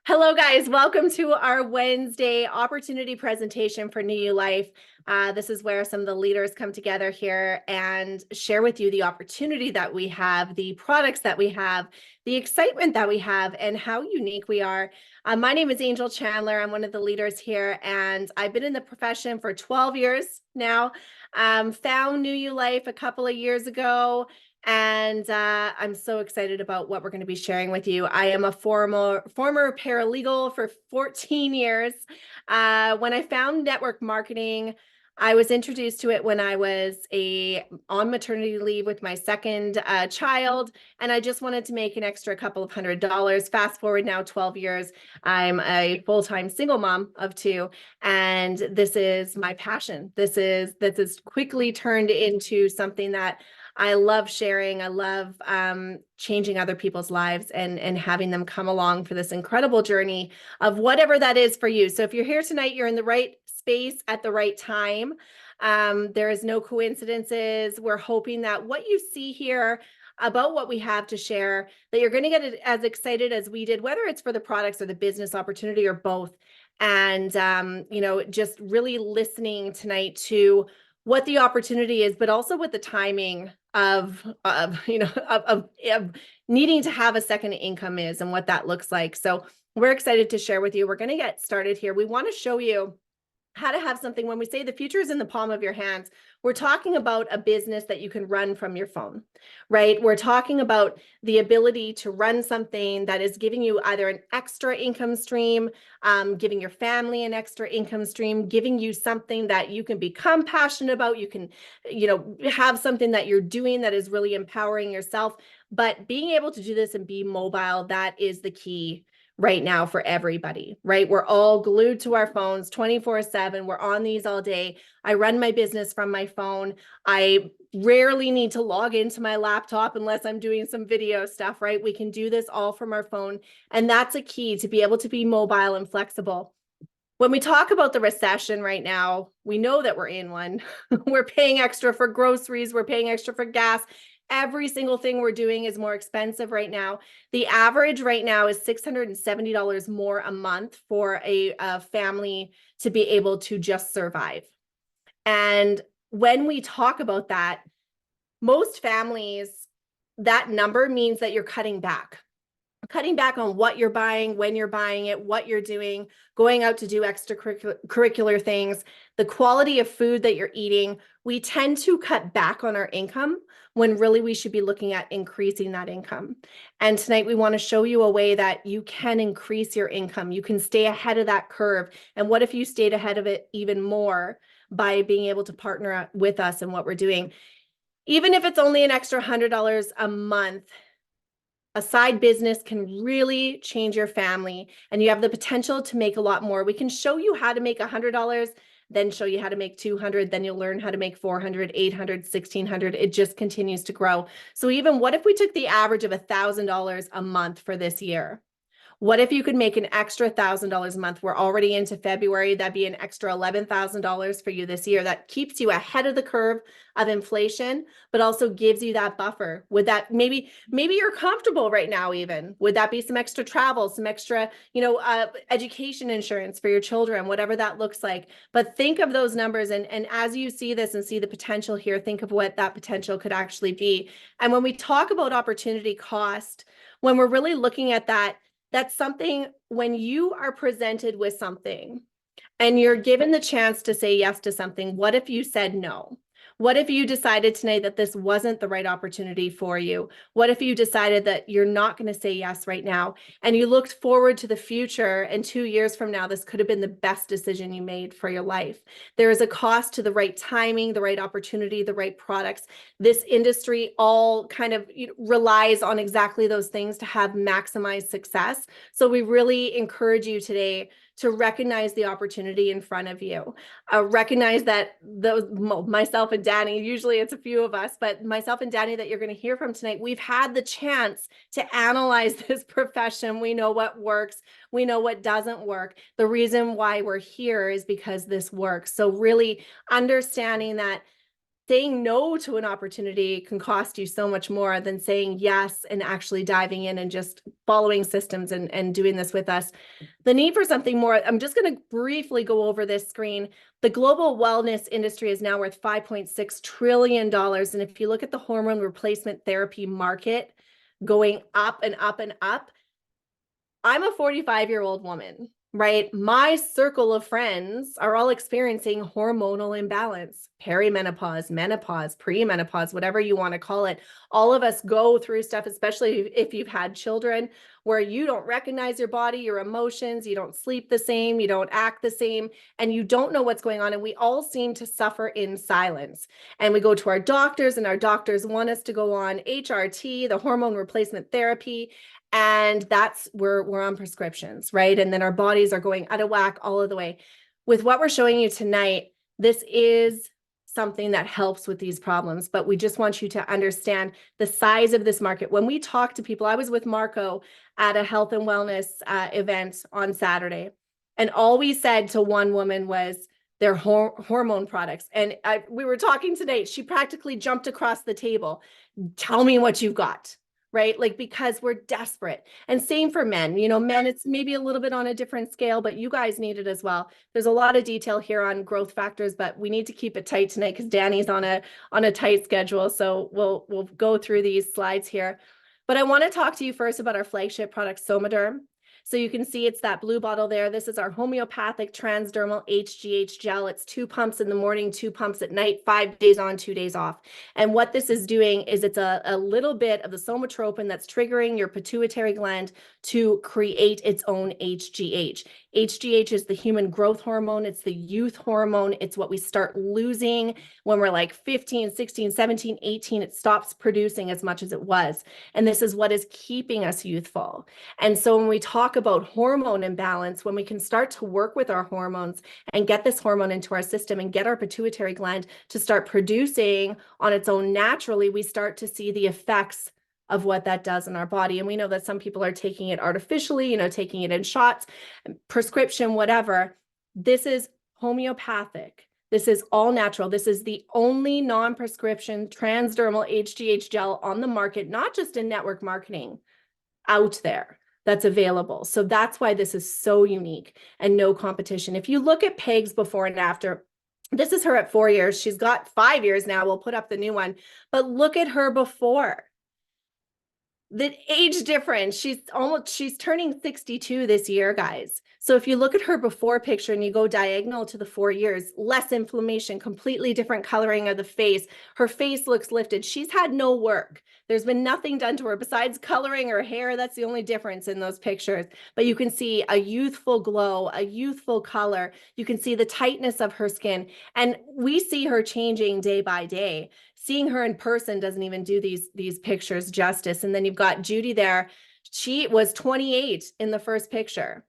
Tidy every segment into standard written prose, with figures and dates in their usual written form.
Hello, guys. Welcome to our Wednesday opportunity presentation for New You Life. This is where some of the leaders come together here and share with you the opportunity that we have, the products that we have, the excitement that we have, and how unique we are. My name is Angel Chandler. I'm one of the leaders here, and I've been in the profession for 12 years now. Found New You Life a couple of years ago. And I'm so excited about what we're going to be sharing with you. I am a former paralegal for 14 years. When I found network marketing, I was introduced to it when I was on maternity leave with my second child, and I just wanted to make an extra couple of $100. Fast forward now 12 years, I'm a full-time single mom of two, and this is my passion. This is quickly turned into something that I love sharing. I love changing other people's lives and having them come along for this incredible journey of whatever that is for you. So if you're here tonight, you're in the right space at the right time. There is no coincidences. We're hoping that what you see here about what we have to share, that you're going to get as excited as we did, whether it's for the products or the business opportunity or both. And, just really listening tonight to what the opportunity is, but also what the timing of needing to have a second income is and what that looks like. So we're excited to share with you. We're going to get started here. We want to show you how to have something. When we say the future is in the palm of your hands, we're talking about a business that you can run from your phone, right? We're talking about the ability to run something that is giving you either an extra income stream, giving your family an extra income stream, giving you something that you can become passionate about. You can, have something that you're doing that is really empowering yourself. But being able to do this and be mobile, that is the key right now for everybody, right? We're all glued to our phones 24/7. We're on these all day. I run my business from my phone. I rarely need to log into my laptop unless I'm doing some video stuff, right? We can do this all from our phone. And that's a key to be able to be mobile and flexible. When we talk about the recession right now, we know that we're in one. We're paying extra for groceries. We're paying extra for gas. Every single thing we're doing is more expensive right now. The average right now is $670 more a month for a family to be able to just survive. And when we talk about that, most families, that number means that you're cutting back on what you're buying, when you're buying it, what you're doing, going out to do extracurricular things, the quality of food that you're eating. We tend to cut back on our income when really we should be looking at increasing that income. And tonight we want to show you a way that you can increase your income. You can stay ahead of that curve. And what if you stayed ahead of it even more by being able to partner with us in what we're doing? Even if it's only an extra $100 a month, a side business can really change your family, and you have the potential to make a lot more. We can show you how to make $100, then show you how to make 200, then you'll learn how to make 400, 800, 1600. It just continues to grow. So even what if we took the average of $1,000 a month for this year? What if you could make an extra $1,000 a month? We're already into February. That'd be an extra $11,000 for you this year. That keeps you ahead of the curve of inflation, but also gives you that buffer. Would that maybe you're comfortable right now even? Would that be some extra travel, some extra, education insurance for your children, whatever that looks like? But think of those numbers, and as you see this and see the potential here, think of what that potential could actually be. And when we talk about opportunity cost, when we're really looking at that, that's something when you are presented with something and you're given the chance to say yes to something, what if you said no? What if you decided tonight that this wasn't the right opportunity for you? What if you decided that you're not going to say yes right now and you looked forward to the future, and 2 years from now, this could have been the best decision you made for your life? There is a cost to the right timing, the right opportunity, the right products. This industry all kind of relies on exactly those things to have maximized success. So we really encourage you today to recognize the opportunity in front of you. Recognize that myself and Danny, usually it's a few of us, but myself and Danny that you're going to hear from tonight, we've had the chance to analyze this profession. We know what works. We know what doesn't work. The reason why we're here is because this works. So really understanding that saying no to an opportunity can cost you so much more than saying yes and actually diving in and just following systems and doing this with us. The need for something more, I'm just going to briefly go over this screen. The global wellness industry is now worth $5.6 trillion. And if you look at the hormone replacement therapy market going up and up and up, I'm a 45-year-old woman, right? My circle of friends are all experiencing hormonal imbalance, perimenopause, menopause, premenopause, whatever you want to call it. All of us go through stuff, especially if you've had children, where you don't recognize your body, your emotions, you don't sleep the same, you don't act the same, and you don't know what's going on. And we all seem to suffer in silence. And we go to our doctors, and our doctors want us to go on HRT, the hormone replacement therapy. And that's where we're on prescriptions, right? And then our bodies are going out of whack all of the way. With what we're showing you tonight, this is something that helps with these problems, but we just want you to understand the size of this market. When we talk to people, I was with Marco at a health and wellness event on Saturday, and all we said to one woman was their hormone products. And we were talking today, she practically jumped across the table. Tell me what you've got. Right? Like, because we're desperate. And same for men, men, it's maybe a little bit on a different scale, but you guys need it as well. There's a lot of detail here on growth factors, but we need to keep it tight tonight because Danny's on a tight schedule. So we'll go through these slides here. But I want to talk to you first about our flagship product, Somaderm. So you can see it's that blue bottle there. This is our homeopathic transdermal HGH gel. It's 2 pumps in the morning, 2 pumps at night, 5 days on, 2 days off. And what this is doing is it's a little bit of the somatropin that's triggering your pituitary gland to create its own HGH. HGH is the human growth hormone. It's the youth hormone. It's what we start losing when we're like 15, 16, 17, 18. It stops producing as much as it was. And this is what is keeping us youthful. And so when we talk about hormone imbalance, when we can start to work with our hormones and get this hormone into our system and get our pituitary gland to start producing on its own naturally, we start to see the effects of what that does in our body. And we know that some people are taking it artificially, taking it in shots, prescription, whatever. This is homeopathic. This is all natural. This is the only non-prescription transdermal HGH gel on the market, not just in network marketing, out there that's available. So that's why this is so unique and no competition. If you look at Peg's before and after, this is her at 4 years. She's got 5 years now. We'll put up the new one, but look at her before. The age difference, she's turning 62 this year, guys. So if you look at her before picture and you go diagonal to the 4 years, less inflammation, completely different coloring of the face. Her face looks lifted. She's had no work. There's been nothing done to her besides coloring her hair. That's the only difference in those pictures. But you can see a youthful glow, a youthful color. You can see the tightness of her skin. And we see her changing day by day. Seeing her in person doesn't even do these pictures justice. And then you've got Judy there. She was 28 in the first picture.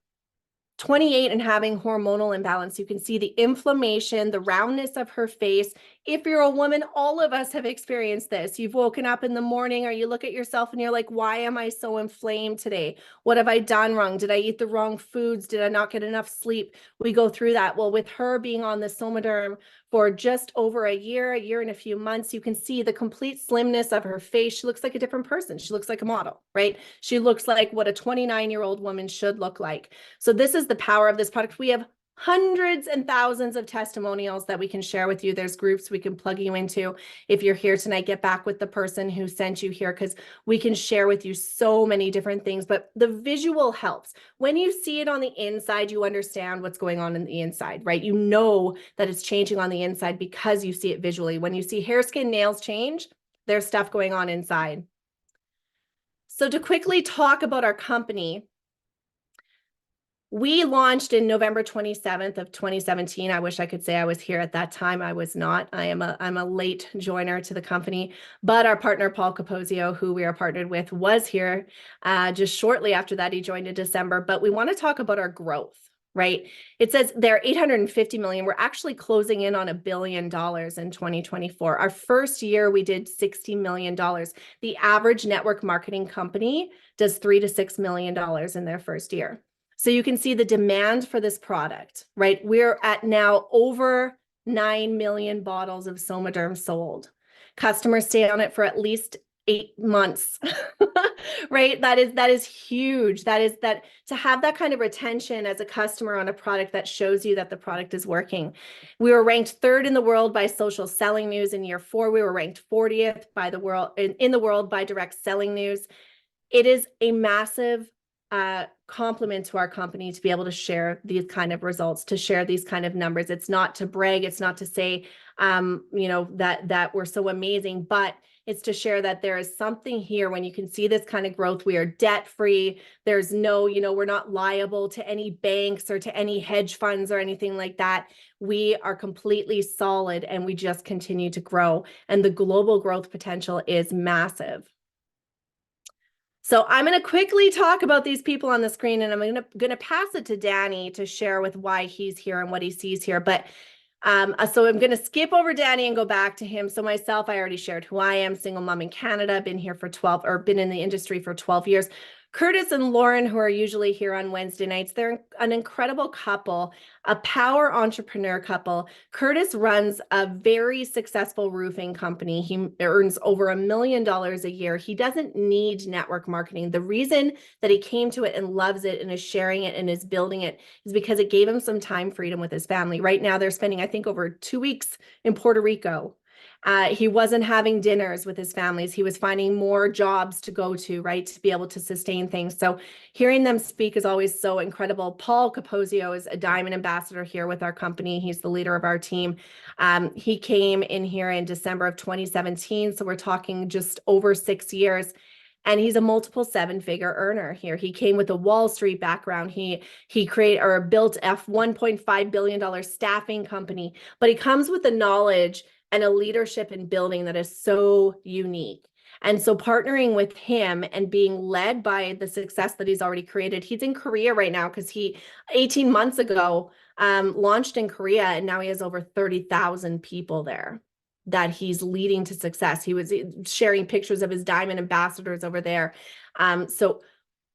28 and having hormonal imbalance. You can see the inflammation, the roundness of her face. If you're a woman, all of us have experienced this. You've woken up in the morning or you look at yourself and you're like, why am I so inflamed today? What have I done wrong? Did I eat the wrong foods? Did I not get enough sleep? We go through that. Well, with her being on the Somaderm for just over a year and a few months, you can see the complete slimness of her face. She looks like a different person. She looks like a model, right? She looks like what a 29-year-old woman should look like. So this is the power of this product. We have hundreds and thousands of testimonials that we can share with you. There's groups we can plug you into. If you're here tonight, get back with the person who sent you here because we can share with you so many different things. But the visual helps. When you see it on the inside, you understand what's going on the inside, right? You know that it's changing on the inside because you see it visually. When you see hair, skin, nails change, there's stuff going on inside. So to quickly talk about our company, we launched in November 27th of 2017. I wish I could say I was here at that time. I was not. I'm a late joiner to the company, but our partner, Paul Capozio, who we are partnered with, was here just shortly after that. He joined in December, but we want to talk about our growth, right? It says they're 850 million. We're actually closing in on $1 billion in 2024. Our first year, we did $60 million. The average network marketing company does $3 to $6 million in their first year. So you can see the demand for this product, right? We're at now over 9 million bottles of Somaderm sold. Customers stay on it for at least 8 months, right? That is huge. That to have that kind of retention as a customer on a product, that shows you that the product is working. We were ranked third in the world by Social Selling News in year 4. We were ranked 40th by the world in the world by Direct Selling News. It is a massive compliment to our company to be able to share these kind of results, to share these kind of numbers. It's not to brag. It's not to say, that we're so amazing, but it's to share that there is something here. When you can see this kind of growth, we are debt free. There's no, we're not liable to any banks or to any hedge funds or anything like that. We are completely solid, and we just continue to grow, and the global growth potential is massive. So I'm going to quickly talk about these people on the screen, and I'm going to pass it to Danny to share with why he's here and what he sees here. But so I'm going to skip over Danny and go back to him. So myself, I already shared who I am, single mom in Canada, been here for been in the industry for 12 years. Curtis and Lauren, who are usually here on Wednesday nights, they're an incredible couple, a power entrepreneur couple. Curtis runs a very successful roofing company. He earns over $1 million a year. He doesn't need network marketing. The reason that he came to it and loves it and is sharing it and is building it is because it gave him some time freedom with his family. Right now, they're spending, I think, over 2 weeks in Puerto Rico. He wasn't having dinners with his families. He was finding more jobs to go to, right, to be able to sustain things. So hearing them speak is always so incredible. Paul Capozio is a diamond ambassador here with our company. He's the leader of our team. He came in here in December of 2017. So we're talking just over 6 years. And he's a multiple 7-figure earner here. He came with a Wall Street background. He created or built a $1.5 billion staffing company, but he comes with the knowledge and a leadership in building that is so unique. And so partnering with him and being led by the success that he's already created. He's in Korea right now because he 18 months ago launched in Korea, and now he has over 30,000 people there that he's leading to success. He was sharing pictures of his diamond ambassadors over there. So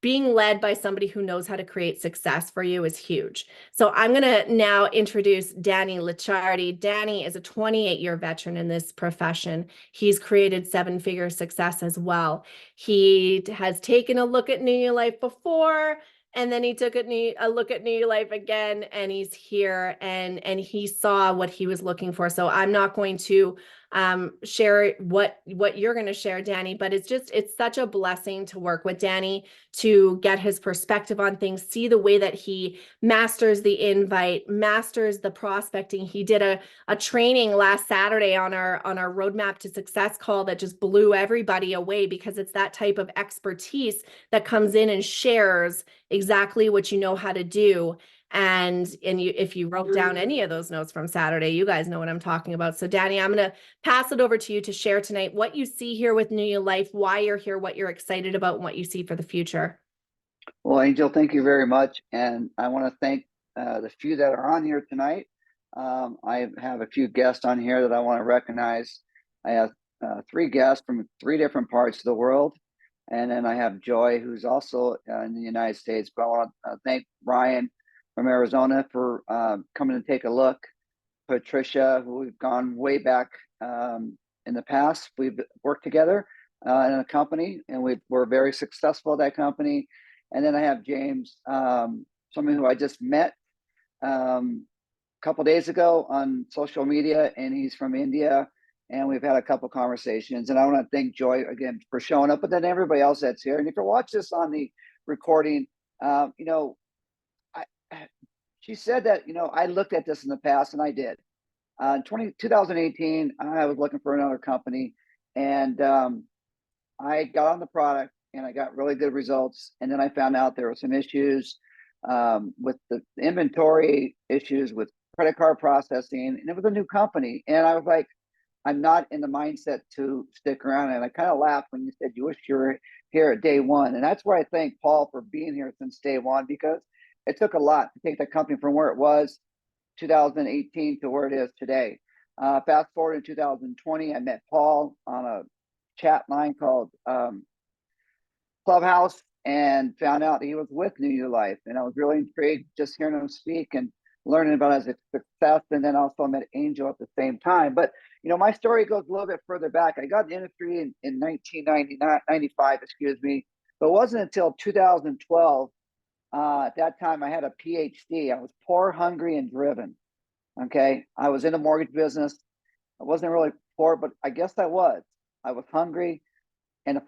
being led by somebody who knows how to create success for you is huge. So I'm going to now introduce Danny Licciardi. Danny is a 28-year veteran in this profession. He's created 7-figure success as well. He has taken a look at New Life before, and then he took a look at New Life again, and he's here, and he saw what he was looking for. So I'm not going to share what you're going to share, Danny, but it's such a blessing to work with Danny, to get his perspective on things, see the way that he masters the invite, masters the prospecting. He did a training last Saturday on our Roadmap to Success call that just blew everybody away, because it's that type of expertise that comes in and shares exactly what you know how to do. And if you wrote down any of those notes from Saturday, you guys know what I'm talking about. So Danny, I'm going to pass it over to you to share tonight what you see here with New Life, why you're here, what you're excited about, and what you see for the future. Well, Angel, thank you very much. And I want to thank the few that are on here tonight. I have a few guests on here that I want to recognize. I have 3 guests from 3 different parts of the world. And then I have Joy, who's also in the United States. But I want to thank Ryan from Arizona for coming to take a look. Patricia, who we've gone way back in the past. We've worked together in a company, and we're very successful at that company. And then I have James, someone who I just met a couple days ago on social media, and he's from India. And we've had a couple conversations. And I want to thank Joy again for showing up, but then everybody else that's here. And if you watch this on the recording, she said that, I looked at this in the past, and I did. 2018, I was looking for another company, and I got on the product, and I got really good results. And then I found out there were some issues with the inventory issues with credit card processing, and it was a new company. And I was like, I'm not in the mindset to stick around. And I kind of laughed when you said you wish you were here at day one. And that's where I thank Paul for being here since day one, because it took a lot to take the company from where it was 2018 to where it is today. Fast forward in 2020, I met Paul on a chat line called Clubhouse, and found out he was with New Life. And I was really intrigued just hearing him speak. And learning about his success, and then also met Angel at the same time. But my story goes a little bit further back. I got in the industry in 1995, excuse me, but it wasn't until 2012. At that time, I had a PhD. I was poor, hungry, and driven. Okay, I was in the mortgage business. I wasn't really poor, but I guess I was. I was hungry and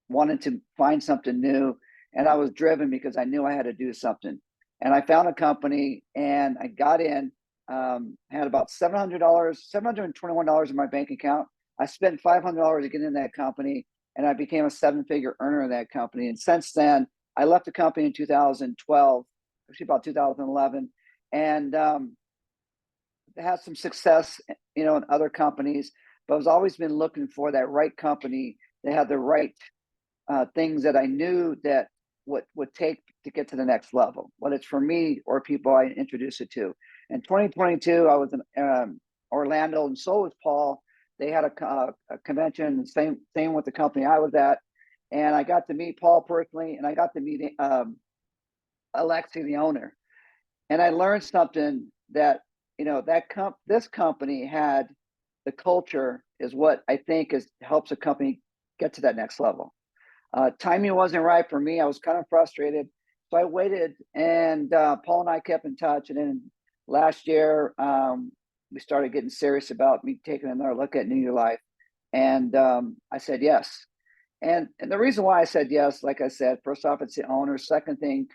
wanted to find something new, and I was driven because I knew I had to do something. And I found a company, and I got in. Had about $700, $721 in my bank account. I spent $500 to get in that company, and I became a seven-figure earner in that company. And since then, I left the company in 2012, actually about 2011, and had some success, in other companies. But I've always been looking for that right company that had the right things that I knew that would take to get to the next level, whether it's for me or people I introduce it to. In 2022, I was in Orlando, and so was Paul. They had a convention, same with the company I was at, and I got to meet Paul personally, and I got to meet Alexi, the owner, and I learned something that this company had. The culture is what I think helps a company get to that next level. Timing wasn't right for me. I was kind of frustrated, so I waited, and Paul and I kept in touch. And then last year, we started getting serious about me taking another look at New Year Life, and I said yes. And the reason why I said yes, like I said, first off, it's the owner. Second thing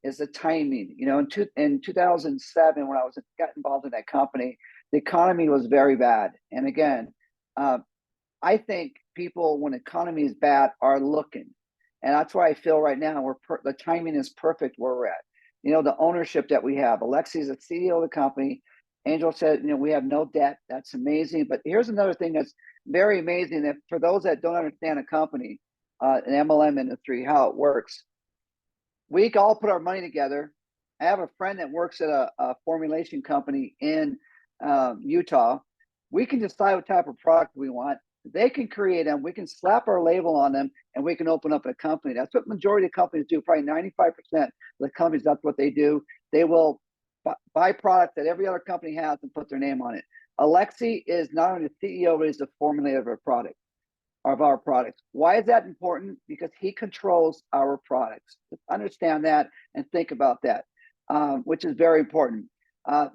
is the timing. In 2007, when I got involved in that company, the economy was very bad. And again, I think people, when the economy is bad, are looking. And that's why I feel right now the timing is perfect where we're at. The ownership that we have. Alexi is the CEO of the company. Angel said, we have no debt. That's amazing. But here's another thing that's very amazing. That for those that don't understand a company, an MLM industry, how it works, we all put our money together. I have a friend that works at a formulation company in Utah. We can decide what type of product we want. They can create them. We can slap our label on them, and we can open up a company. That's what majority of companies do. Probably 95% of the companies, that's what they do. They will buy products that every other company has and put their name on it. Alexi is not only the CEO, but he's the formulator of our products. Why is that important? Because he controls our products. Understand that and think about that, which is very important.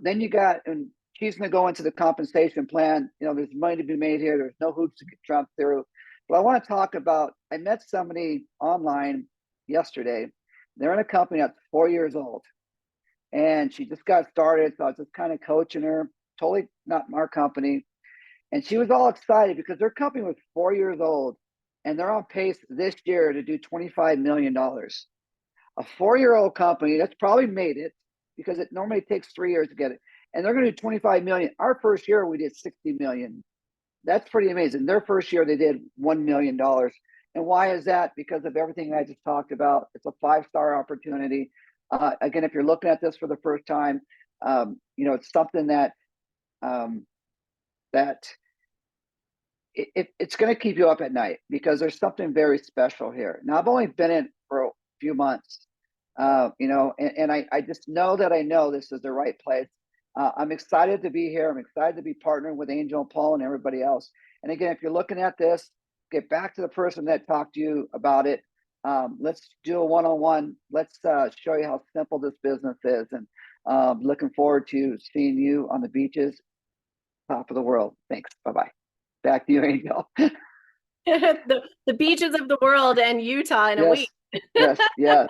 Then you got, and she's going to go into the compensation plan. There's money to be made here. There's no hoops to get jumped through. But I want to talk about, I met somebody online yesterday. They're in a company that's 4 years old. And she just got started. So I was just kind of coaching her, totally not our company. And she was all excited because their company was 4 years old, and they're on pace this year to do $25 million. A 4-year-old company that's probably made it, because it normally takes 3 years to get it. And they're going to do 25 million. Our first year, we did 60 million. That's pretty amazing. Their first year, they did $1 million. And why is that? Because of everything I just talked about. It's a 5-star opportunity. Again, if you're looking at this for the first time, it's something that it's going to keep you up at night, because there's something very special here. Now, I've only been in for a few months, and I just know that I know this is the right place. I'm excited to be here. I'm excited to be partnering with Angel and Paul and everybody else. And again, if you're looking at this, get back to the person that talked to you about it. Let's do a one-on-one. Let's show you how simple this business is. And looking forward to seeing you on the beaches, top of the world. Thanks. Bye-bye. Back to you, Angel. the beaches of the world and Utah in a week. Yes,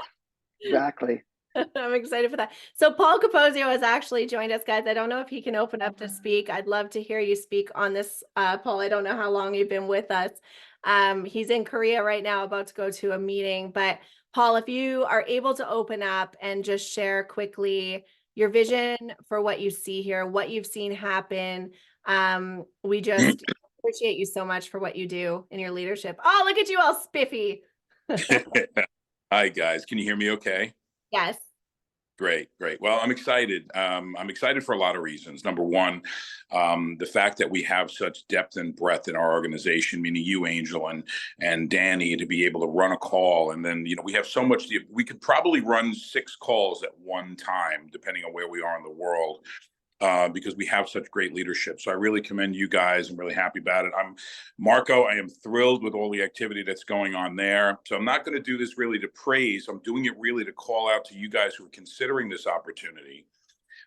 exactly. I'm excited for that. So Paul Capozio has actually joined us, guys. I don't know if he can open up to speak. I'd love to hear you speak on this, Paul. I don't know how long you've been with us. He's in Korea right now, about to go to a meeting. But Paul, if you are able to open up and just share quickly your vision for what you see here, what you've seen happen. We just appreciate you so much for what you do in your leadership. Oh, look at you all spiffy. Hi, guys. Can you hear me okay? Yes. Great, great. Well, I'm excited. I'm excited for a lot of reasons. Number one, the fact that we have such depth and breadth in our organization, meaning you, Angel, and Danny, to be able to run a call, and then we have so much. We could probably run 6 calls at one time, depending on where we are in the world. Because we have such great leadership. So I really commend you guys. I'm really happy about it. Marco, I am thrilled with all the activity that's going on there. So I'm not going to do this really to praise. I'm doing it really to call out to you guys who are considering this opportunity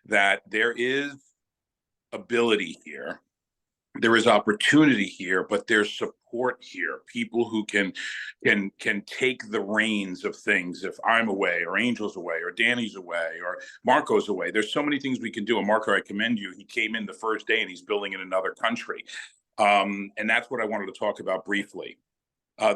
that there is ability here. There is opportunity here, but there's support here. People who can take the reins of things. If I'm away, or Angel's away, or Danny's away, or Marco's away, there's so many things we can do. And Marco, I commend you. He came in the first day and he's building in another country. And that's what I wanted to talk about briefly.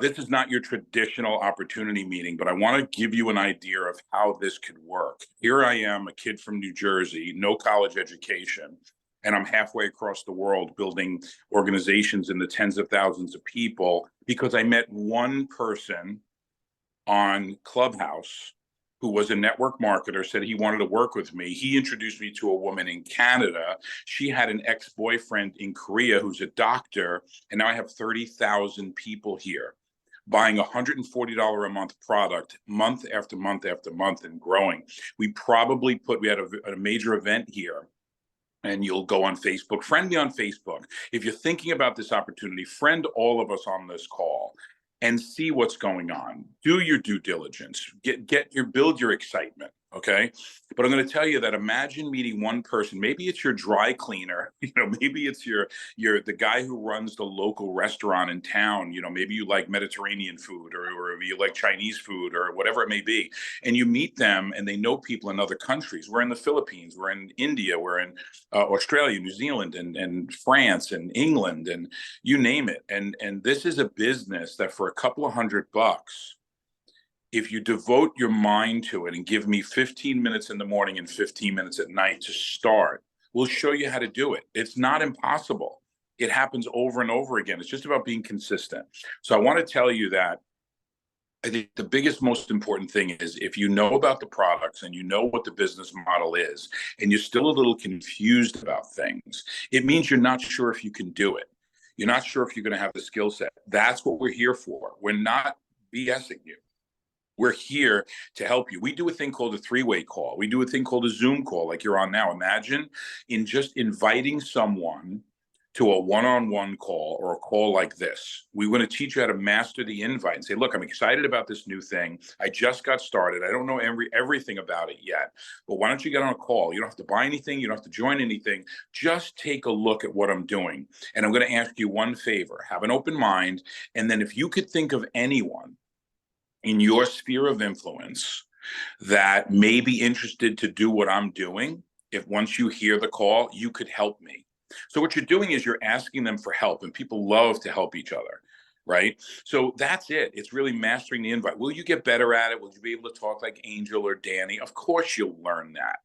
This is not your traditional opportunity meeting, but I want to give you an idea of how this could work. Here I am, a kid from New Jersey, no college education. And I'm halfway across the world building organizations in the tens of thousands of people because I met one person on Clubhouse who was a network marketer, said he wanted to work with me. He introduced me to a woman in Canada. She had an ex-boyfriend in Korea who's a doctor. And now I have 30,000 people here buying $140 a month product month after month after month and growing. We had a major event here. And you'll go on Facebook, friend me on Facebook. If you're thinking about this opportunity, friend all of us on this call and see what's going on. Do your due diligence, build your excitement. Okay. But I'm going to tell you that imagine meeting one person. Maybe it's your dry cleaner, maybe it's the guy who runs the local restaurant in town. Maybe you like Mediterranean food or you like Chinese food or whatever it may be. And you meet them and they know people in other countries. We're in the Philippines, we're in India, we're in Australia, New Zealand, and France and England, and you name it. And this is a business that for a couple of $100, if you devote your mind to it and give me 15 minutes in the morning and 15 minutes at night to start, we'll show you how to do it. It's not impossible. It happens over and over again. It's just about being consistent. So I want to tell you that I think the biggest, most important thing is if you know about the products and you know what the business model is, and you're still a little confused about things, it means you're not sure if you can do it. You're not sure if you're going to have the skill set. That's what we're here for. We're not BSing you. We're here to help you. We do a thing called a 3-way call. We do a thing called a Zoom call like you're on now. Imagine in just inviting someone to a one-on-one call or a call like this. We want to teach you how to master the invite and say, look, I'm excited about this new thing. I just got started. I don't know everything about it yet, but why don't you get on a call? You don't have to buy anything. You don't have to join anything. Just take a look at what I'm doing. And I'm going to ask you one favor, have an open mind. And then if you could think of anyone in your sphere of influence that may be interested to do what I'm doing, if once you hear the call, you could help me. So what you're doing is you're asking them for help, and people love to help each other, right? So that's it. It's really mastering the invite. Will you get better at it? Will you be able to talk like Angel or Danny? Of course you'll learn that.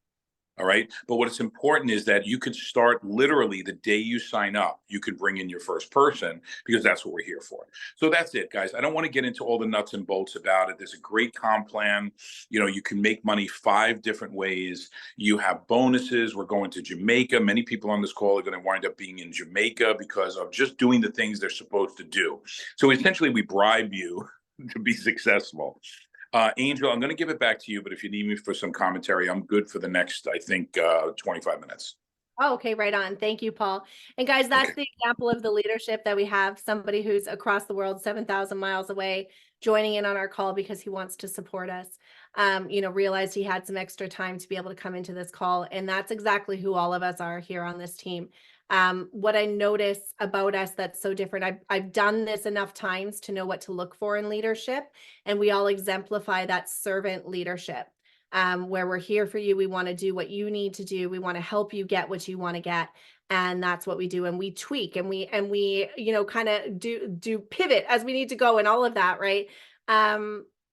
All right. But what's important is that you could start literally the day you sign up. You could bring in your first person because that's what we're here for. So that's it, guys. I don't want to get into all the nuts and bolts about it. There's a great comp plan. You can make money 5 different ways. You have bonuses. We're going to Jamaica. Many people on this call are going to wind up being in Jamaica because of just doing the things they're supposed to do. So essentially, we bribe you to be successful. Angel, I'm going to give it back to you, but if you need me for some commentary, I'm good for the next, I think, 25 minutes. Oh, okay, right on. Thank you, Paul. And guys, that's Okay. the example of the leadership that we have. Somebody who's across the world, 7,000 miles away, joining in on our call because he wants to support us. Realized he had some extra time to be able to come into this call. And that's exactly who all of us are here on this team. What I notice about us that's so different, I've done this enough times to know what to look for in leadership, and we all exemplify that servant leadership, where we're here for you. We want to do what you need to do. We want to help you get what you want to get. And that's what we do. And we tweak and we kind of do pivot as we need to go and all of that, right?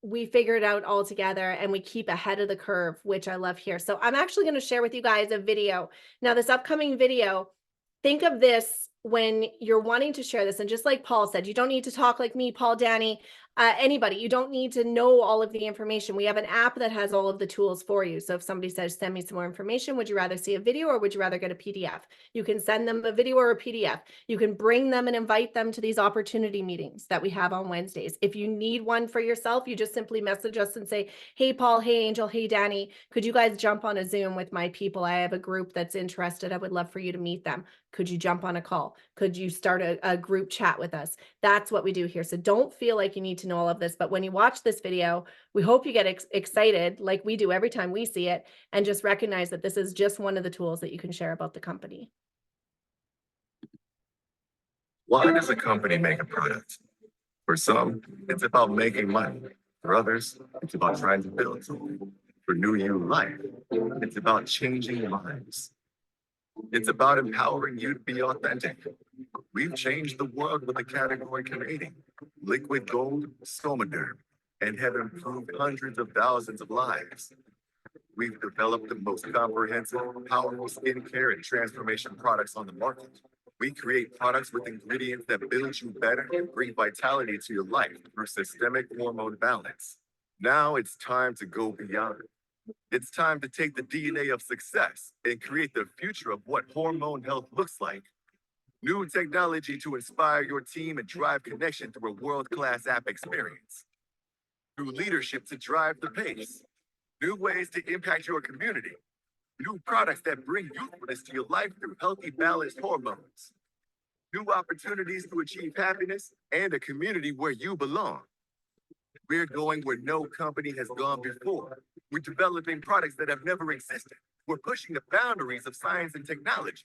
We figure it out all together and we keep ahead of the curve, which I love here. So I'm actually going to share with you guys a video. Now, this upcoming video, think of this when you're wanting to share this. And just like Paul said, you don't need to talk like me, Paul, Danny. Anybody, you don't need to know all of the information. We have an app that has all of the tools for you. So if somebody says, send me some more information, would you rather see a video or would you rather get a PDF? You can send them a video or a PDF. You can bring them and invite them to these opportunity meetings that we have on Wednesdays. If you need one for yourself, you just simply message us and say, hey, Paul, hey, Angel, hey, Danny, could you guys jump on a Zoom with my people? I have a group that's interested. I would love for you to meet them. Could you jump on a call? Could you start a group chat with us? That's what we do here. So don't feel like you need to know all of this, but when you watch this video, we hope you get excited like we do every time we see it, and just recognize that this is just one of the tools that you can share about the company. Why does a company make a product? For some, it's about making money. For others, it's about trying to build something. For New You Life, it's about changing lives. It's about empowering you to be authentic. We've changed the world with a category creating liquid gold Somaderm and have improved hundreds of thousands of lives. We've developed the most comprehensive, powerful skincare and transformation products on the market. We create products with ingredients that build you better and bring vitality to your life through systemic hormone balance. Now it's time to go beyond. It's time to take the DNA of success and create the future of what hormone health looks like. New technology to inspire your team and drive connection through a world-class app experience. New leadership to drive the pace. New ways to impact your community. New products that bring youthfulness to your life through healthy, balanced hormones. New opportunities to achieve happiness and a community where you belong. We're going where no company has gone before. We're developing products that have never existed. We're pushing the boundaries of science and technology.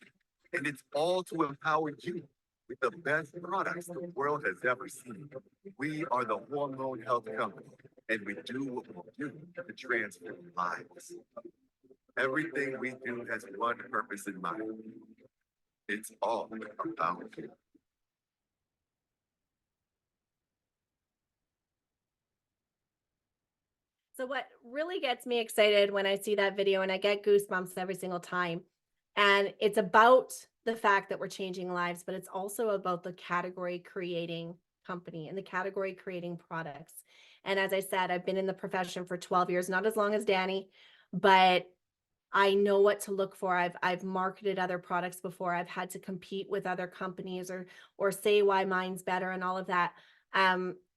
And it's all to empower you with the best products the world has ever seen. We are the Hormone Health Company, and we do what we do to transform lives. Everything we do has one purpose in mind. It's all about you. So what really gets me excited when I see that video, and I get goosebumps every single time, and it's about the fact that we're changing lives, but it's also about the category creating company and the category creating products. And as I said, I've been in the profession for 12 years, not as long as Danny, but I know what to look for. I've marketed other products before. I've had to compete with other companies or say why mine's better and all of that.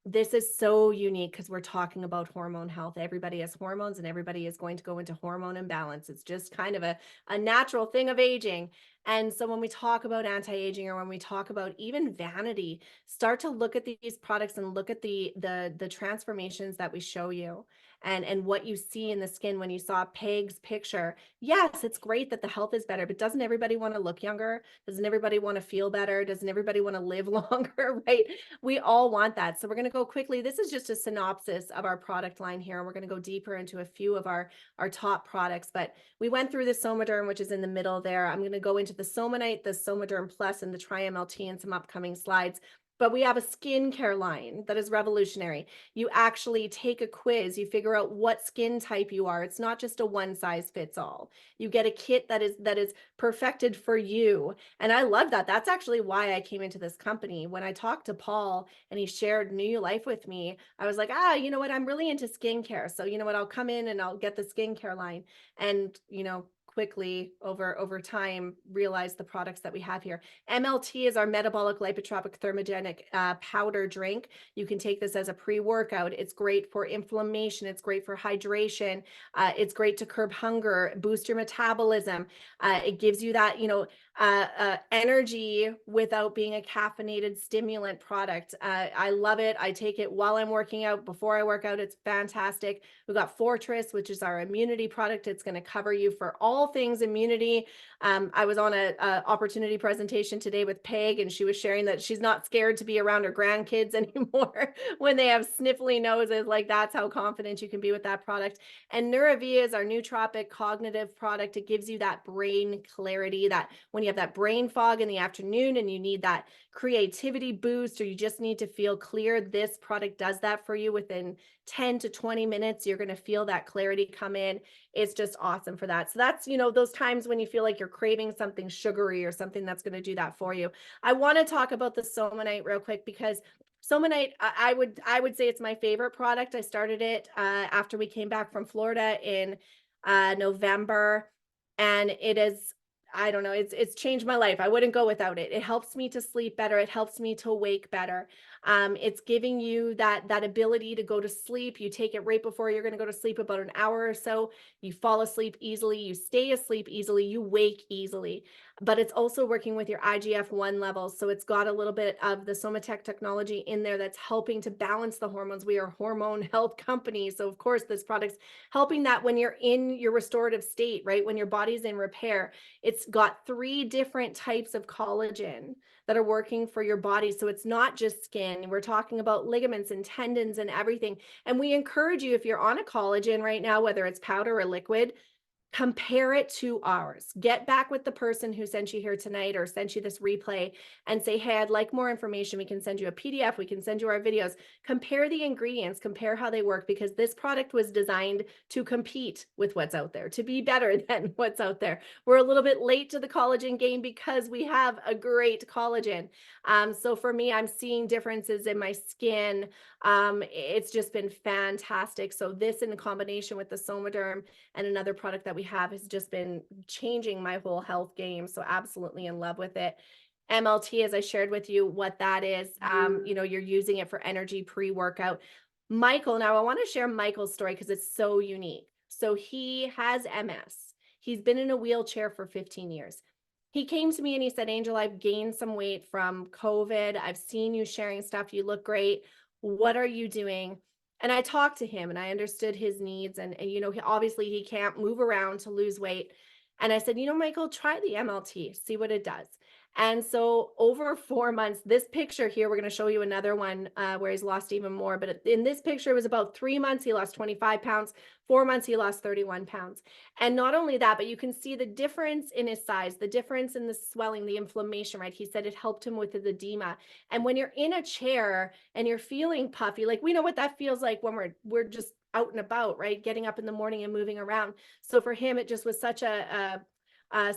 This is so unique because we're talking about hormone health. Everybody has hormones and everybody is going to go into hormone imbalance. It's just kind of a natural thing of aging. And so when we talk about anti-aging, or when we talk about even vanity, start to look at these products and look at the transformations that we show you, and what you see in the skin. When you saw Peg's picture, yes, it's great that the health is better, but doesn't everybody want to look younger? Doesn't everybody want to feel better? Doesn't everybody want to live longer, right? We all want that. So we're going to go quickly. This is just a synopsis of our product line here. We're going to go deeper into a few of our top products, but we went through the Somaderm, which is in the middle there. I'm going to go into the Somanite, the Somaderm Plus, and the Tri-MLT in some upcoming slides. But we have a skincare line that is revolutionary. You actually take a quiz, you figure out what skin type you are. It's not just a one size fits all. You get a kit that is perfected for you. And I love that. That's actually why I came into this company. When I talked to Paul and he shared New You Life with me, I was like, you know what? I'm really into skincare. So you know what? I'll come in and I'll get the skincare line. And, quickly over time realize the products that we have here. MLT is our metabolic lipotropic thermogenic powder drink. You can take this as a pre-workout. It's great for inflammation. It's great for hydration. It's great to curb hunger, boost your metabolism. It gives you that, energy without being a caffeinated stimulant product. I love it. I take it while I'm working out, before I work out. It's fantastic. We've got Fortress, which is our immunity product. It's going to cover you for all things immunity. I was on a opportunity presentation today with Peg, and she was sharing that she's not scared to be around her grandkids anymore when they have sniffly noses. Like, that's how confident you can be with that product. And Neurovia is our nootropic cognitive product. It gives you that brain clarity, that when you have that brain fog in the afternoon and you need that creativity boost, or you just need to feel clear, this product does that for you. Within 10 to 20 minutes, you're going to feel that clarity come in. It's just awesome for that. So that's, those times when you feel like you're craving something sugary or something that's going to do that for you. I want to talk about the Somanite real quick, because Somanite, I would say it's my favorite product. I started it after we came back from Florida in November, and it is, I don't know, it's changed my life. I wouldn't go without it. It helps me to sleep better. It helps me to wake better. It's giving you that ability to go to sleep. You take it right before you're going to go to sleep, about an hour or so. You fall asleep easily. You stay asleep easily. You wake easily. But it's also working with your IGF-1 levels. So it's got a little bit of the Somatech technology in there that's helping to balance the hormones. We are a hormone health company. So of course, this product's helping that when you're in your restorative state, right? When your body's in repair. It's got 3 different types of collagen that are working for your body. So it's not just skin. We're talking about ligaments and tendons and everything. And we encourage you, if you're on a collagen right now, whether it's powder or liquid, compare it to ours. Get back with the person who sent you here tonight or sent you this replay and say, hey, I'd like more information. We can send you a PDF. We can send you our videos. Compare the ingredients, compare how they work, because this product was designed to compete with what's out there, to be better than what's out there. We're a little bit late to the collagen game because we have a great collagen. So for me, I'm seeing differences in my skin. It's just been fantastic. So this in combination with the Somaderm and another product that we have has just been changing my whole health game. So absolutely in love with it. MLT, as I shared with you what that is, you know, you're using it for energy pre-workout. Michael, now I want to share Michael's story because it's so unique. So he has MS. He's been in a wheelchair for 15 years. He came to me and he said, Angel, I've gained some weight from COVID. I've seen you sharing stuff. You look great. What are you doing? And I talked to him and I understood his needs. And you know, obviously he can't move around to lose weight. And I said, you know, Michael, try the MLT, see what it does. And so over 4 months, this picture here, we're going to show you another one where he's lost even more. But in this picture, it was about 3 months, he lost 25 pounds. 4 months, he lost 31 pounds. And not only that, but you can see the difference in his size, the difference in the swelling, the inflammation, right? He said it helped him with the edema. And when you're in a chair and you're feeling puffy, like we know what that feels like when we're just out and about, right? Getting up in the morning and moving around. So for him, it just was such a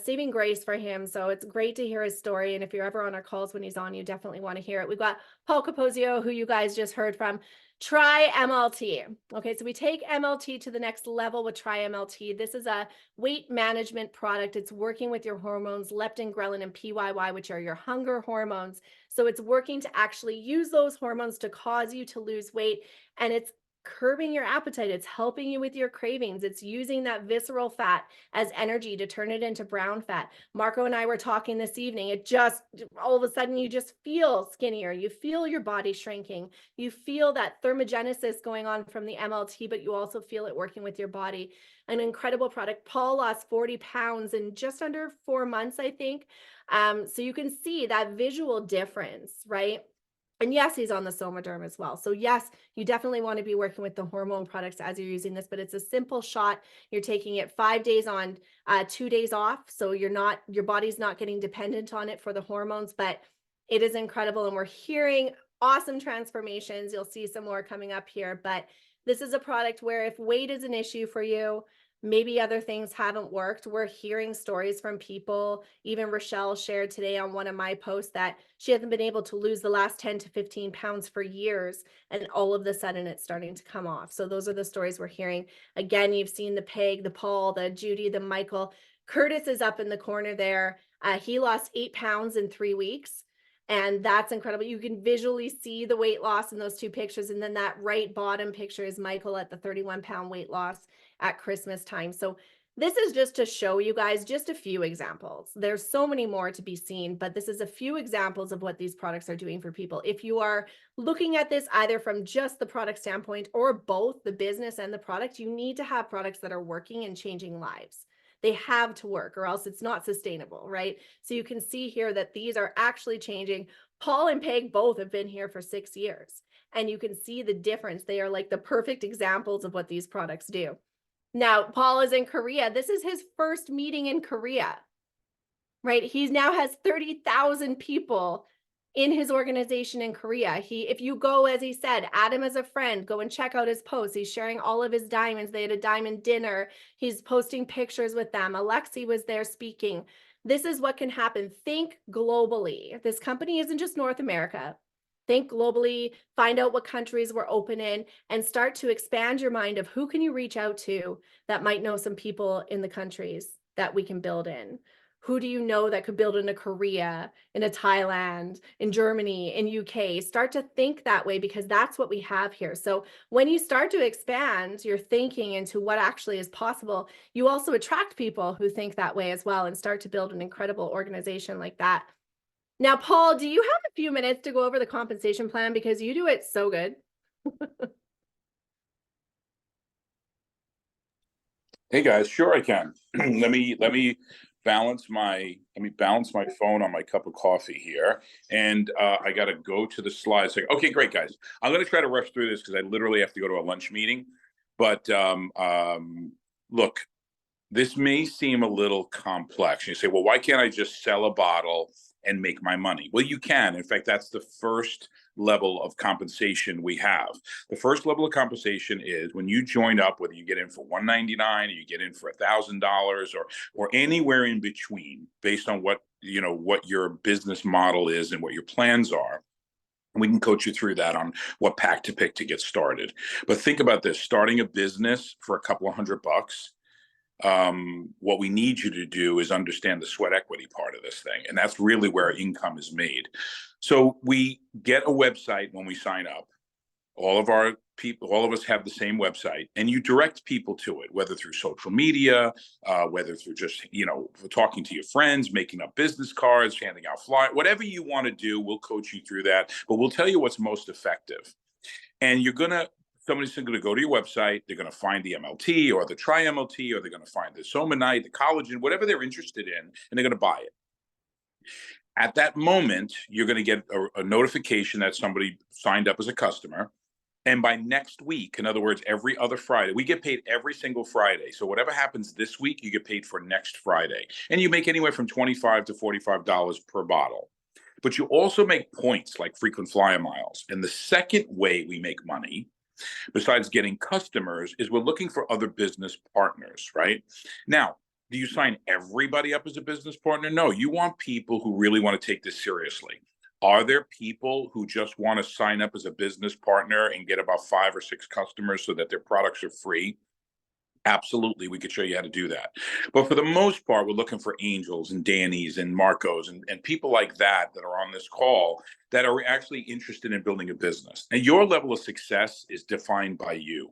saving grace for him. So it's great to hear his story. And if you're ever on our calls when he's on, you definitely want to hear it. We've got Paul Capozio, who you guys just heard from. Try MLT. Okay, so we take MLT to the next level with Try MLT. This is a weight management product. It's working with your hormones, leptin, ghrelin, and PYY, which are your hunger hormones. So it's working to actually use those hormones to cause you to lose weight. And it's curbing your appetite. It's helping you with your cravings. It's using that visceral fat as energy to turn it into brown fat. Marco and I were talking this evening. It just, all of a sudden, you just feel skinnier. You feel your body shrinking. You feel that thermogenesis going on from the MLT, but you also feel it working with your body. An incredible product. Paul lost 40 pounds in just under 4 months, I think. So you can see that visual difference, right? And yes, he's on the Somaderm as well. So yes, you definitely want to be working with the hormone products as you're using this, but it's a simple shot. You're taking it 5 days on, 2 days off. So your body's not getting dependent on it for the hormones, but it is incredible. And we're hearing awesome transformations. You'll see some more coming up here, but this is a product where if weight is an issue for you, maybe other things haven't worked. We're hearing stories from people. Even Rochelle shared today on one of my posts that she hasn't been able to lose the last 10 to 15 pounds for years. And all of a sudden it's starting to come off. So those are the stories we're hearing. Again, you've seen the Peg, the Paul, the Judy, the Michael. Curtis is up in the corner there. He lost 8 pounds in 3 weeks. And that's incredible. You can visually see the weight loss in those 2 pictures. And then that right bottom picture is Michael at the 31-pound weight loss at Christmas time. So this is just to show you guys just a few examples. There's so many more to be seen, but this is a few examples of what these products are doing for people. If you are looking at this either from just the product standpoint or both the business and the product, you need to have products that are working and changing lives. They have to work or else it's not sustainable, right? So you can see here that these are actually changing. Paul and Peg both have been here for 6 years, and you can see the difference. They are like the perfect examples of what these products do. Now, Paul is in Korea. This is his first meeting in Korea, right? He now has 30,000 people in his organization in Korea. If you go, as he said, add him as a friend, go and check out his posts. He's sharing all of his diamonds. They had a diamond dinner. He's posting pictures with them. Alexi was there speaking. This is what can happen. Think globally. This company isn't just North America. think globally, find out what countries we're open in, and start to expand your mind of who can you reach out to that might know some people in the countries that we can build in. Who do you know that could build in a Korea, in a Thailand, in Germany, in UK? Start to think that way, because that's what we have here. So when you start to expand your thinking into what actually is possible, you also attract people who think that way as well and start to build an incredible organization like that. Now, Paul, do you have a few minutes to go over the compensation plan, because you do it so good? Hey guys, sure I can. let me balance my phone on my cup of coffee here, and I got to go to the slides. Okay, great guys. I'm going to try to rush through this because I literally have to go to a lunch meeting. But look, this may seem a little complex. You say, well, why can't I just sell a bottle and make my money? Well, you can. In fact, that's the first level of compensation we have. The first level of compensation is when you join up, whether you get in for $199 or you get in for $1,000 or anywhere in between, based on what your business model is and what your plans are. We can coach you through that on what pack to pick to get started. But think about this: starting a business for a couple of $100. What we need you to do is understand the sweat equity part of this thing. And that's really where income is made. So we get a website when we sign up. All of us have the same website, and you direct people to it, whether through social media, whether through just, talking to your friends, making up business cards, handing out flyers, whatever you want to do, we'll coach you through that, but we'll tell you what's most effective. And somebody's going to go to your website, they're going to find the MLT or the Tri-MLT, or they're going to find the Somanite, the collagen, whatever they're interested in, and they're going to buy it. At that moment, you're going to get a notification that somebody signed up as a customer. And by next week, in other words, every other Friday, we get paid every single Friday. So whatever happens this week, you get paid for next Friday. And you make anywhere from $25 to $45 per bottle. But you also make points like frequent flyer miles. And the second way we make money, besides getting customers, is we're looking for other business partners, right? Now, do you sign everybody up as a business partner? No, you want people who really want to take this seriously. Are there people who just want to sign up as a business partner and get about 5 or 6 customers so that their products are free? Absolutely, we could show you how to do that. But for the most part, we're looking for Angels and Danny's and Marcos and people like that are on this call that are actually interested in building a business. And your level of success is defined by you.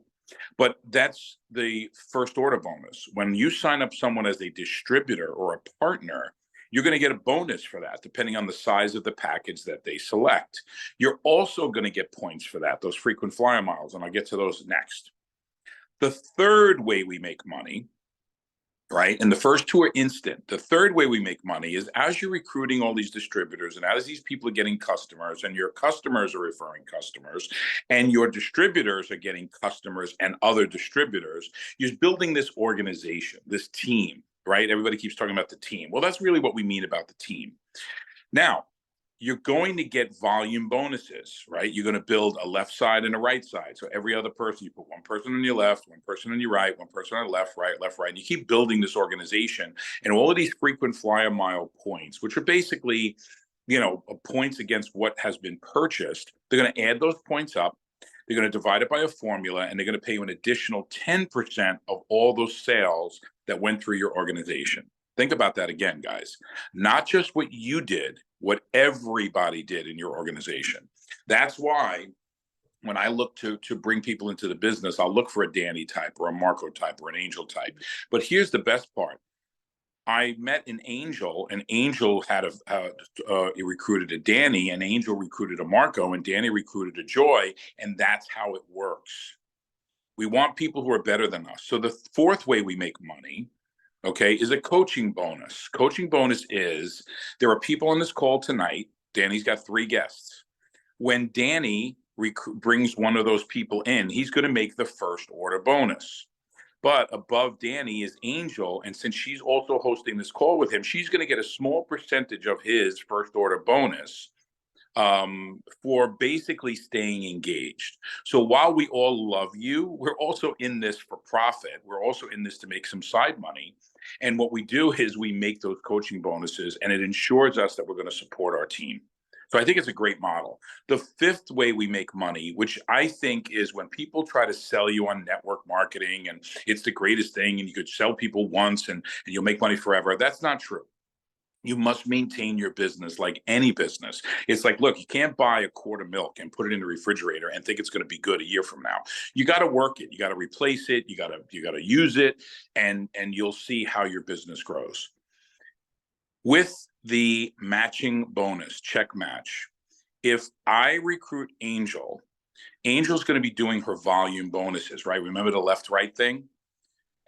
But that's the first order bonus. When you sign up someone as a distributor or a partner, you're going to get a bonus for that, depending on the size of the package that they select. You're also going to get points for that, those frequent flyer miles, and I'll get to those next. The third way we make money, right? And the first two are instant. The third way we make money is as you're recruiting all these distributors and as these people are getting customers and your customers are referring customers and your distributors are getting customers and other distributors, you're building this organization, this team, right? Everybody keeps talking about the team. Well, that's really what we mean about the team. Now, you're going to get volume bonuses, right? You're going to build a left side and a right side. So every other person, you put one person on your left, one person on your right, one person on the left, right, and you keep building this organization. And all of these frequent flyer mile points, which are basically, points against what has been purchased, they're going to add those points up. They're going to divide it by a formula, and they're going to pay you an additional 10% of all those sales that went through your organization. Think about that again, guys. Not just what you did, what everybody did in your organization. That's why when I look to bring people into the business, I'll look for a Danny type or a Marco type or an Angel type. But here's the best part. I met an Angel, and Angel had he recruited a Danny, and Angel recruited a Marco, and Danny recruited a Joy, and that's how it works. We want people who are better than us. So the fourth way we make money, okay, is a coaching bonus. Coaching bonus is, there are people on this call tonight. Danny's got 3 guests. When Danny brings one of those people in, he's going to make the first order bonus. But above Danny is Angel, and since she's also hosting this call with him, she's going to get a small percentage of his first order bonus for basically staying engaged. So while we all love you, we're also in this for profit. We're also in this to make some side money. And what we do is we make those coaching bonuses, and it ensures us that we're going to support our team. So I think it's a great model. The fifth way we make money, which I think is when people try to sell you on network marketing and it's the greatest thing and you could sell people once and you'll make money forever. That's not true. You must maintain your business like any business. It's like, look, you can't buy a quart of milk and put it in the refrigerator and think it's going to be good a year from now. You got to work it. You got to replace it. You got to use it, and you'll see how your business grows. With the matching bonus, check match, if I recruit Angel, Angel's going to be doing her volume bonuses, right? Remember the left-right thing?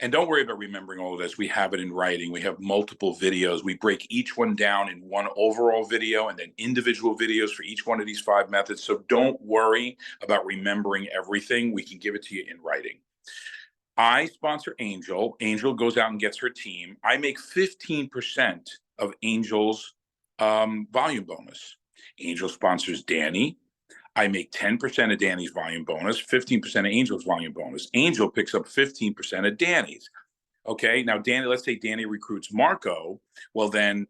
And don't worry about remembering all of this. We have it in writing. We have multiple videos. We break each one down in one overall video and then individual videos for each one of these 5 methods. So don't worry about remembering everything. We can give it to you in writing. I sponsor Angel. Angel goes out and gets her team. I make 15% of Angel's volume bonus. Angel sponsors Danny. I make 10% of Danny's volume bonus, 15% of Angel's volume bonus. Angel picks up 15% of Danny's. Okay, now Danny, let's say Danny recruits Marco. Well, then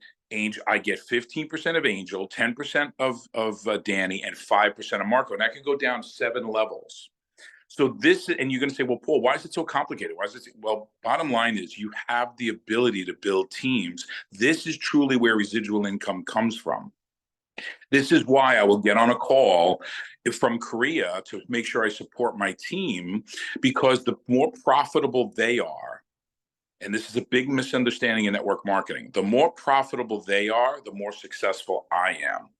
I get 15% of Angel, 10% of Danny, and 5% of Marco. And that can go down 7 levels. So this, and you're going to say, well, Paul, why is it so complicated? Why is it? Well, bottom line is you have the ability to build teams. This is truly where residual income comes from. This is why I will get on a call from Korea to make sure I support my team, because the more profitable they are, and this is a big misunderstanding in network marketing, the more profitable they are, the more successful I am.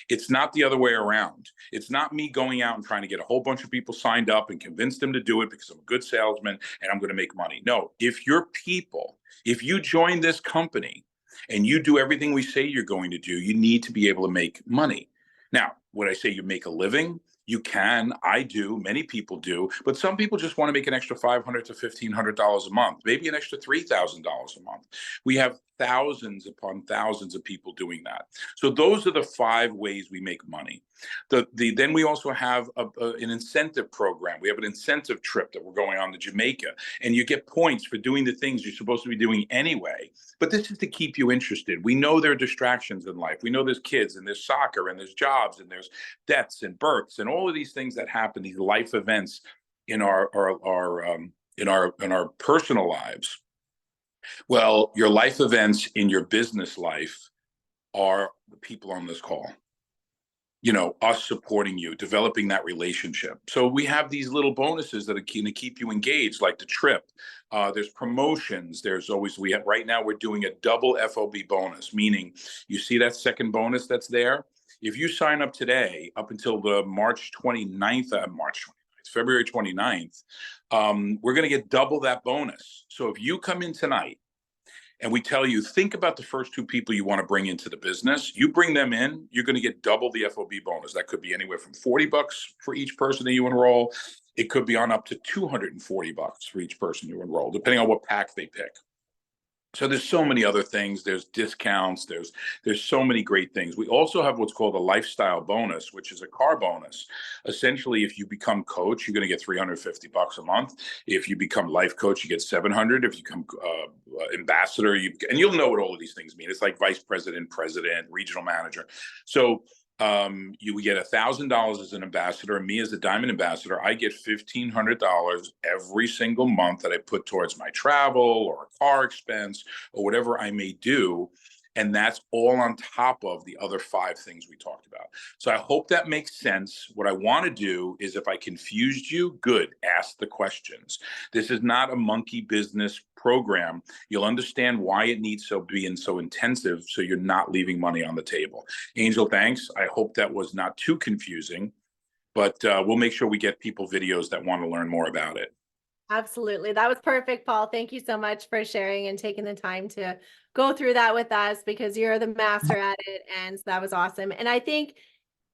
It's not the other way around. It's not me going out and trying to get a whole bunch of people signed up and convince them to do it because I'm a good salesman and I'm going to make money. No, if you join this company and you do everything we say you're going to do, you need to be able to make money. Now, would I say you make a living? You can, I do, many people do, but some people just want to make an extra $500 to $1,500 a month, maybe an extra $3,000 a month. We have thousands upon thousands of people doing that. So those are the 5 ways we make money. Then we also have an incentive program. We have an incentive trip that we're going on to Jamaica, and you get points for doing the things you're supposed to be doing anyway. But this is to keep you interested. We know there are distractions in life. We know there's kids and there's soccer and there's jobs and there's deaths and births and all of these things that happen, these life events in our personal lives. Well, your life events in your business life are the people on this call. You know, us supporting you, developing that relationship. So we have these little bonuses that are going to keep you engaged, like the trip. There's promotions. Right now we're doing a double FOB bonus, meaning you see that second bonus that's there. If you sign up today, up until the February 29th, we're going to get double that bonus. So if you come in tonight and we tell you, think about the first 2 people you want to bring into the business, you bring them in, you're going to get double the FOB bonus. That could be anywhere from $40 for each person that you enroll. It could be on up to $240 for each person you enroll, depending on what pack they pick. So there's so many other things. There's discounts. There's so many great things. We also have what's called a lifestyle bonus, which is a car bonus. Essentially, if you become coach, you're going to get $350 a month. If you become life coach, you get $700. If you become ambassador, and you'll know what all of these things mean. It's like vice president, president, regional manager. So you get $1,000 as an ambassador, and me as a diamond ambassador, I get $1,500 every single month that I put towards my travel or a car expense or whatever I may do. And that's all on top of the other 5 things we talked about. So I hope that makes sense. What I want to do is, if I confused you, good, ask the questions. This is not a monkey business program. You'll understand why it needs to be so intensive, so you're not leaving money on the table. Angel, thanks. I hope that was not too confusing, but we'll make sure we get people videos that want to learn more about it. Absolutely. That was perfect, Paul. Thank you so much for sharing and taking the time to go through that with us, because you're the master at it. And that was awesome. And I think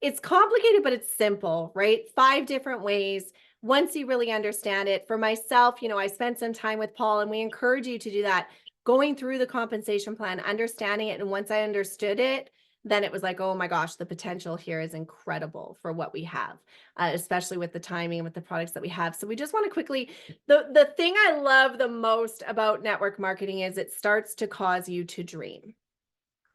it's complicated, but it's simple, right? 5 different ways. Once you really understand it, for myself, I spent some time with Paul, and we encourage you to do that, going through the compensation plan, understanding it. And once I understood it, then it was like, oh my gosh, the potential here is incredible for what we have, especially with the timing and with the products that we have. So we just want to quickly, the thing I love the most about network marketing is it starts to cause you to dream.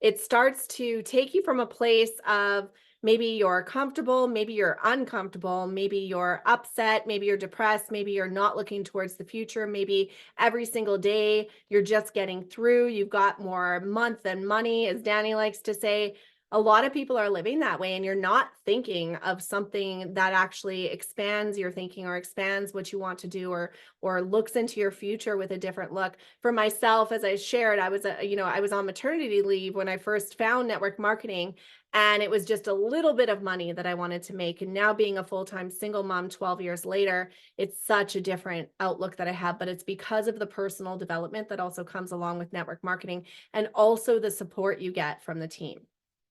It starts to take you from a place of Maybe you're comfortable, maybe you're uncomfortable, maybe you're upset, maybe you're depressed, maybe you're not looking towards the future, maybe every single day you're just getting through, you've got more month than money, as Danny likes to say. A lot of people are living that way, and you're not thinking of something that actually expands your thinking or expands what you want to do, or looks into your future with a different look. For myself, as I shared, I was I was on maternity leave when I first found network marketing, and it was just a little bit of money that I wanted to make. And now, being a full-time single mom 12 years later, it's such a different outlook that I have, but it's because of the personal development that also comes along with network marketing, and also the support you get from the team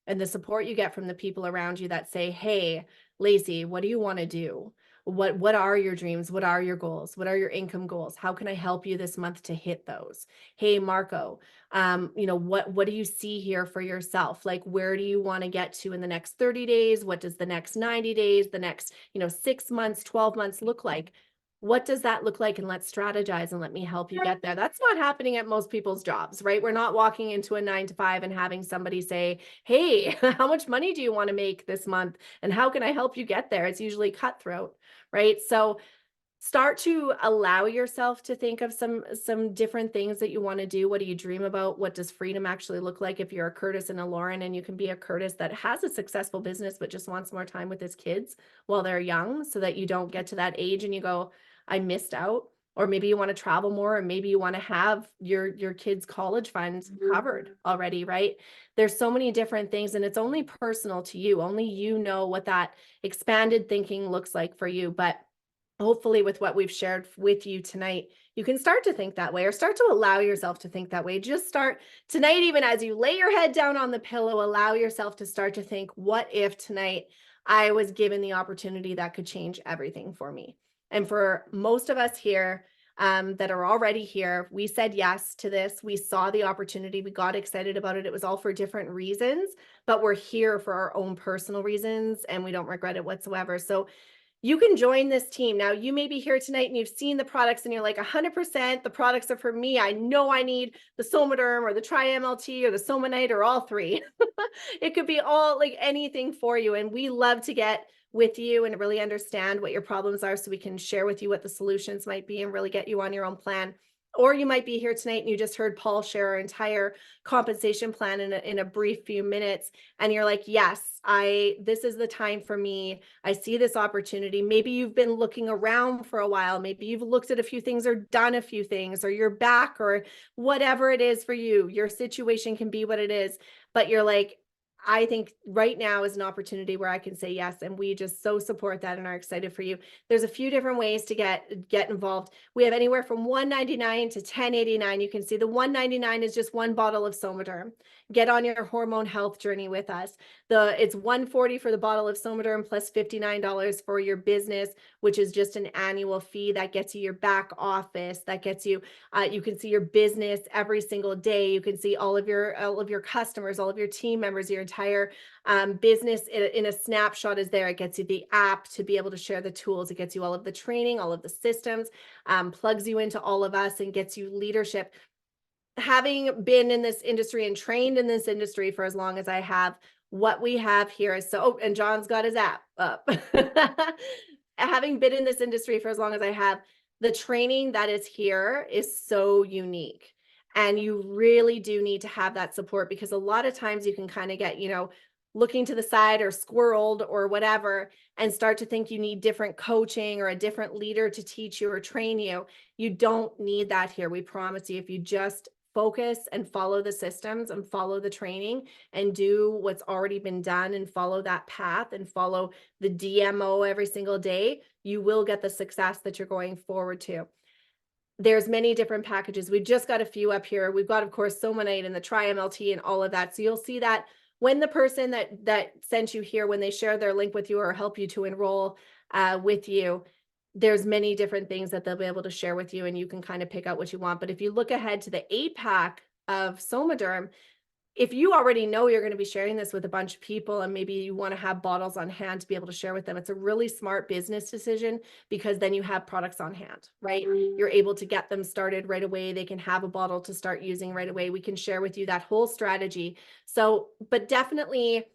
and the support you get from the people around you that say, "Hey, Lacey, what do you want to do? What are your dreams? What are your goals? What are your income goals? How can I help you this month to hit those? Hey, Marco, what do you see here for yourself? Like, where do you want to get to in the next 30 days? What does the next 90 days, the next, 6 months, 12 months look like? What does that look like? And let's strategize, and let me help you get there." That's not happening at most people's jobs, right? We're not walking into a 9 to 5 and having somebody say, "Hey, how much money do you want to make this month? And how can I help you get there?" It's usually cutthroat, right? So start to allow yourself to think of some different things that you want to do. What do you dream about? What does freedom actually look like if you're a Curtis and a Lauren? And you can be a Curtis that has a successful business but just wants more time with his kids while they're young, so that you don't get to that age and you go, "I missed out." Or maybe you want to travel more, or maybe you want to have your kids' college funds covered already, right? There's so many different things, and it's only personal to you. Only you know what that expanded thinking looks like for you. But hopefully, with what we've shared with you tonight, you can start to think that way, or start to allow yourself to think that way. Just start tonight, even as you lay your head down on the pillow, allow yourself to start to think, what if tonight I was given the opportunity that could change everything for me? And for most of us here, that are already here, we said yes to this. We saw the opportunity. We got excited about it. It was all for different reasons, but we're here for our own personal reasons, and we don't regret it whatsoever. So you can join this team. Now, you may be here tonight and you've seen the products and you're like, 100%, the products are for me. I know I need the Somaderm or the Tri-MLT or the Somanite or all three. It could be all, like, anything for you. And we love to get with you and really understand what your problems are, so we can share with you what the solutions might be and really get you on your own plan. Or you might be here tonight and you just heard Paul share our entire compensation plan in a brief few minutes. And you're like, yes, this is the time for me. I see this opportunity. Maybe you've been looking around for a while. Maybe you've looked at a few things or done a few things, or you're back, or whatever it is for you. Your situation can be what it is, but you're like, I think right now is an opportunity where I can say yes. And we just so support that and are excited for you. There's a few different ways to get involved. We have anywhere from $199 to $1089. You can see the $199 is just one bottle of Somaderm. Get on your hormone health journey with us. It's $140 for the bottle of Somaderm plus $59 for your business, which is just an annual fee that gets you your back office. That gets you, you can see your business every single day. You can see all of your customers, all of your team members, your entire business in a snapshot is there. It gets you the app to be able to share the tools. It gets you all of the training, all of the systems, plugs you into all of us, and gets you leadership. Having been in this industry and trained in this industry for as long as I have, what we have here is and John's got his app up. Having been in this industry for as long as I have, the training that is here is so unique. And you really do need to have that support, because a lot of times you can kind of get, looking to the side or squirreled or whatever, and start to think you need different coaching or a different leader to teach you or train you. You don't need that here. We promise you, if you just focus and follow the systems and follow the training and do what's already been done and follow that path and follow the DMO every single day, you will get the success that you're going forward to. There's many different packages. We've just got a few up here. We've got, of course, Somanite and the Tri-MLT and all of that. So you'll see that when the person that sent you here, when they share their link with you or help you to enroll with you, there's many different things that they'll be able to share with you, and you can kind of pick out what you want. But if you look ahead to the 8-pack of Somaderm, if you already know you're going to be sharing this with a bunch of people, and maybe you want to have bottles on hand to be able to share with them, it's a really smart business decision, because then you have products on hand, right? You're able to get them started right away. They can have a bottle to start using right away. We can share with you that whole strategy. So, but definitely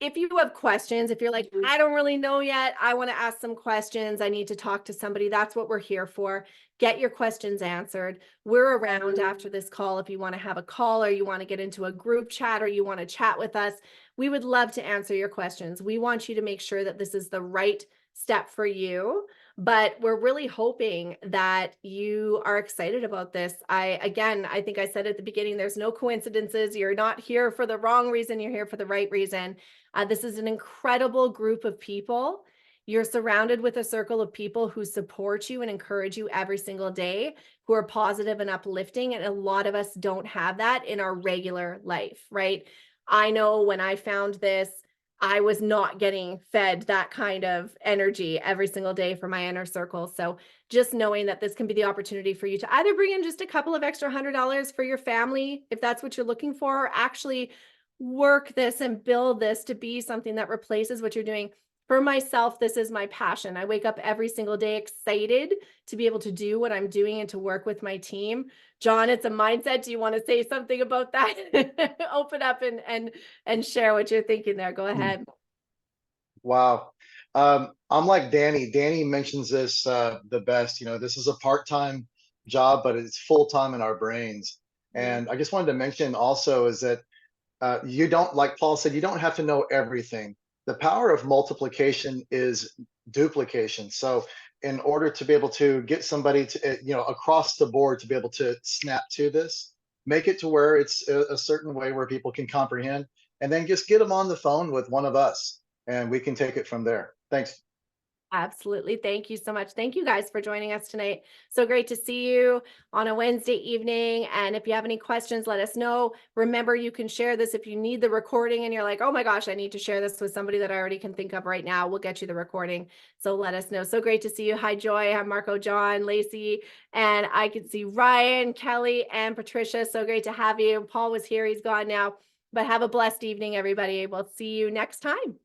if you have questions, if you're like, I don't really know yet, I want to ask some questions, I need to talk to somebody, that's what we're here for. Get your questions answered. We're around after this call if you want to have a call or you want to get into a group chat or you want to chat with us. We would love to answer your questions. We want you to make sure that this is the right step for you, but we're really hoping that you are excited about this. I think I said at the beginning, there's no coincidences. You're not here for the wrong reason. You're here for the right reason. This is an incredible group of people. You're surrounded with a circle of people who support you and encourage you every single day, who are positive and uplifting. And a lot of us don't have that in our regular life, right? I know when I found this, I was not getting fed that kind of energy every single day for my inner circle. So just knowing that this can be the opportunity for you to either bring in just a couple of extra $100 for your family, if that's what you're looking for, or actually work this and build this to be something that replaces what you're doing. For myself, this is my passion. I wake up every single day excited to be able to do what I'm doing and to work with my team. John, it's a mindset. Do you want to say something about that? Open up and share what you're thinking there. Go ahead. Wow. I'm like Danny. Danny mentions this the best. You know, this is a part-time job, but it's full-time in our brains. And I just wanted to mention also is that you don't, like Paul said, you don't have to know everything. The power of multiplication is duplication. So in order to be able to get somebody to, you know, across the board to be able to snap to this, make it to where it's a certain way where people can comprehend, and then just get them on the phone with one of us and we can take it from there. Thanks. Absolutely. Thank you so much. Thank you guys for joining us tonight. So great to see you on a Wednesday evening. And if you have any questions, let us know. Remember, you can share this if you need the recording and you're like, oh my gosh, I need to share this with somebody that I already can think of right now. We'll get you the recording. So let us know. So great to see you. Hi, Joy. Hi, Marco, John, Lacey. And I can see Ryan, Kelly, and Patricia. So great to have you. Paul was here. He's gone now. But have a blessed evening, everybody. We'll see you next time.